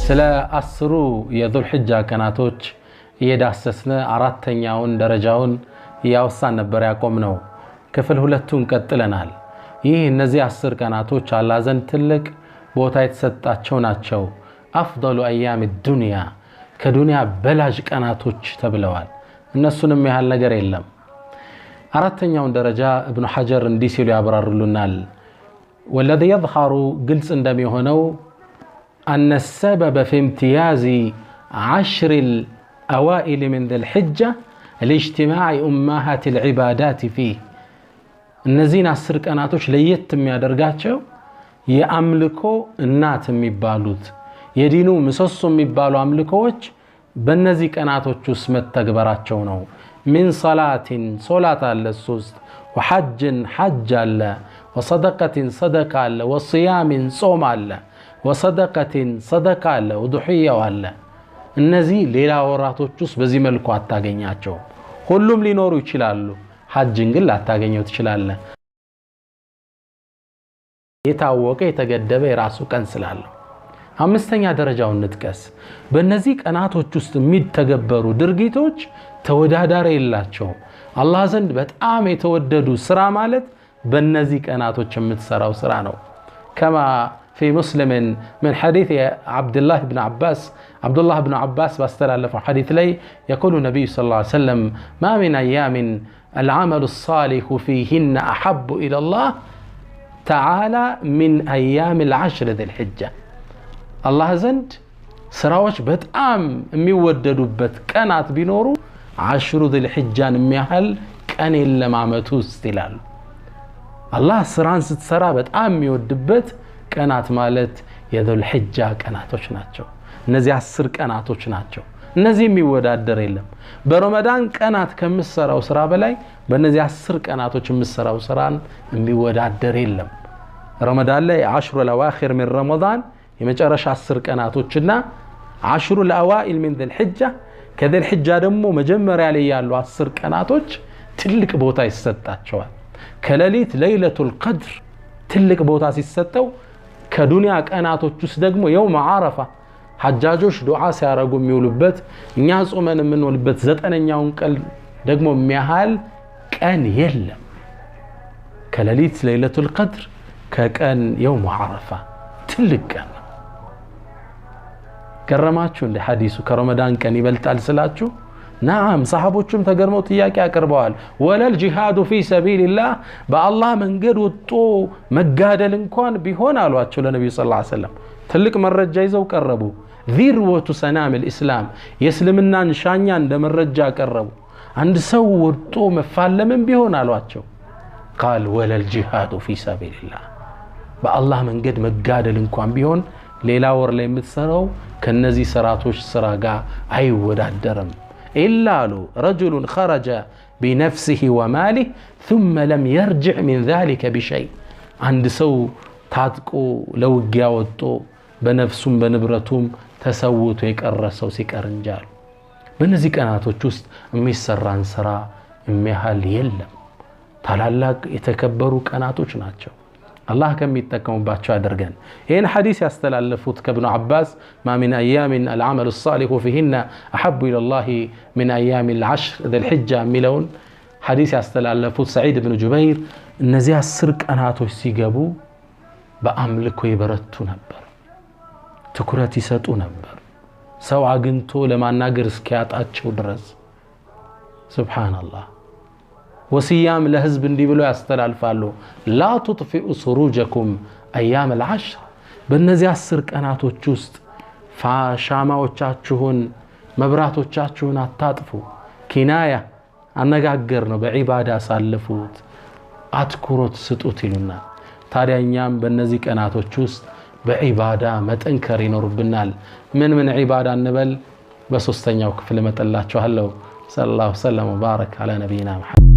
ስለ አስሩ የዙል ሒጃ ቀናቶች እየዳሰስን አራተኛውን ደረጃውን ያወሳን ነበር ያቆምነው። ክፍል ሁለቱን ቀጥለናል። ይህ እነዚህ 10 ቀናቶች አላህ ዘንድ ትልቅ ቦታ የተሰጣቸው ናቸው። አፍضل ايام الدنيا ከዱንያ በላጅ ቀናቶች ተብለዋል። እነሱንም ያህል ነገር የለም። አራተኛውን ደረጃ ኢብኑ ሐጀር እንዲህ ሲሉ ያብራሩልናል። والذي يظهر ግልጽ እንደሚሆነው أن السبب في امتياز 10 الأوائل من ذي الحجة لاجتماع أمهات العبادات فيه እነዚህን 10 ቀናቶች ለየት የሚያደርጋቸው የአምልኮ እናት የሚባሉት የዲኑ ምሰሶ የሚባሉ አምልኮዎች በእነዚህ ቀናቶች ውስጥ መተግበራቸው ነው። من صلاة صلاة አለ 3 وحج حج አለ وصدقة صدقة አለ وصيام صوم አለ وصدقة صدقة አለ وضحية አለ። እነዚህ ሌላ ወራቶች ውስጥ በዚህ መልኩ አታገኛቸው። ሁሉም ሊኖሩ ይችላሉ። ሐጅን ግን ላታገኘው ትችላለህ። የታወቀ የተገደበ የራሱ ቀን ስላለው። አምስተኛ ደረጃውን እንጥቀስ። በእነዚህ ቀናቶች ውስጥ የሚተገበሩ ድርጊቶች ተወዳዳሪ የላቸው። አላህ ዘንድ በጣም የተወደዱ ስራ ማለት በእነዚህ ቀናቶች የምትሰራው ስራ ነው። كما في مسلم من حديث عبد الله بن عباس باستلالف حديث لي يقول النبي صلى الله عليه وسلم ما من أيام العمل الصالح فيهن أحب إلى الله تعالى من أيام العشر ذي الحجة. الله زند سراوش بتأم ميوددوبت كانت بنورو 10 ذي الحجة ميهل كان إلا معمتو استلال. الله سران ستسرا بتأم ميوددوبت كانت مالت يذو الحجة كانتوش ناتشو نزي 10 كانتوش ناتشو እነዚህ የሚወዳደር የለም። በረመዳን ቀናት ከምሰራው ስራ በላይ በእነዚህ 10 ቀናቶች የምሰራው ስራን የሚወዳደር የለም። ረመዳን ላይ 10 الأواخر من رمضان የመጨረሻ 10 ቀናቶችና 10 الأوائل من ذي الحجة ከذي الحجة ደግሞ መጀመሪያ ላይ ያሉ 10 ቀናቶች ትልቅ ቦታ ይሰጣቸዋል። ከሌሊት ለይለቱል ቀድር ትልቅ ቦታ ሲሰጠው ከዱንያ ቀናቶች ውስጥ ደግሞ የውም ዓረፋ ሐጃጆች ዱዓ ሲያረጉ የሚውሉበት እኛ ጾመን የምንውልበት 9ኛውን ቀን ደግሞ የሚያህል ቀን የለም። ከሌሊት ለይለቱል ቀድር ከቀን የውም ዓረፋ ትልቅ ቀን ነው። ገረማችሁ እንደ ሐዲሱ ከረመዳን ቀን ይበልጣል ስላችሁ? ናም ሰሃቦቹም ተገርመው ጥያቄ አቀርበዋል። ወለል ጂሃዱ ፊ ሰቢልላህ በአላህ መንገድ ወጥቶ መጋደል እንኳን ቢሆን አሏቸው ለነብዩ ሰለላሁ ዐለይሂ ወሰለም። ትልቅ መረጃ ይዘው ቀረቡ። ذروة سنام الإسلام የእስልምናን ሻኛ እንደ መረጃ ቀረቡ። አንድ ሰው ወጥቶ መፋለምን ቢሆን አሏቸው قال ولا الجهاد في سبيل الله በአላህ መንገድ መጋደል እንኳን ቢሆን ሌላ ወር ላይ የምትሰራው ከነዚህ ስራቶች ስራ ጋር አይወዳደርም። إلا رجل خرج بنفسه وماله ثم لم يرجع من ذلك بشيء عند ሰው ታጥቆ ለውጊያ ወጥቶ በነፍሱም በንብረቱም ተሰውቶ የቀረሰው ሲቀር እንጃል። በእነዚህ ቀናቶች ውስጥ የሚሰራን ስራ የሚያህል የለም። ታላላቅ የተከበሩ ቀናቶች ናቸው። አላህ ከሚጠቀሙባቸው ያደርገን። ይህን ሐዲስ ያስተላለፉት ከኢብኑ ዓባስ ما من أيام العمل الصالح فيهن أحب إلى الله من أيام العشر ذي الحجة ሚለውን ሐዲስ ያስተላለፉት ሰዒድ ኢብኑ ጁበይር እነዚህ 10 ቀናቶች ሲገቡ በአምልኮ ይበረቱ ነበር፣ ትኩረት ይሰጡ ነበር፣ ሰው አግንቶ ለማናገር እስኪያጣቸው ድረስ። ሱብሃንአላህ። ወሲያም ለህዝብ እንዲህ ብሎ ያስተላልፋሉ لا تطفئوا سروجكم أيام العشر በእነዚህ 10 ቀናቶች ውስጥ ሻማዎቻችሁን መብራቶቻችሁን አታጥፉ። ኪናያ አነጋገር ነው። በዒባዳ ሳልፉት አትኩሮት ስጡት ይሉናል። ታዲያ እኛም በእነዚህ ቀናቶች ውስጥ በዒባዳ መጠንከር ይኖርብናል። ምን ዒባዳ እንበል? በሶስተኛው ክፍል መጠላችኋለሁ። ሰለላሁ ዐለይሂ ወሰለም ወባረከ ዐላ ነቢይና መሐመድ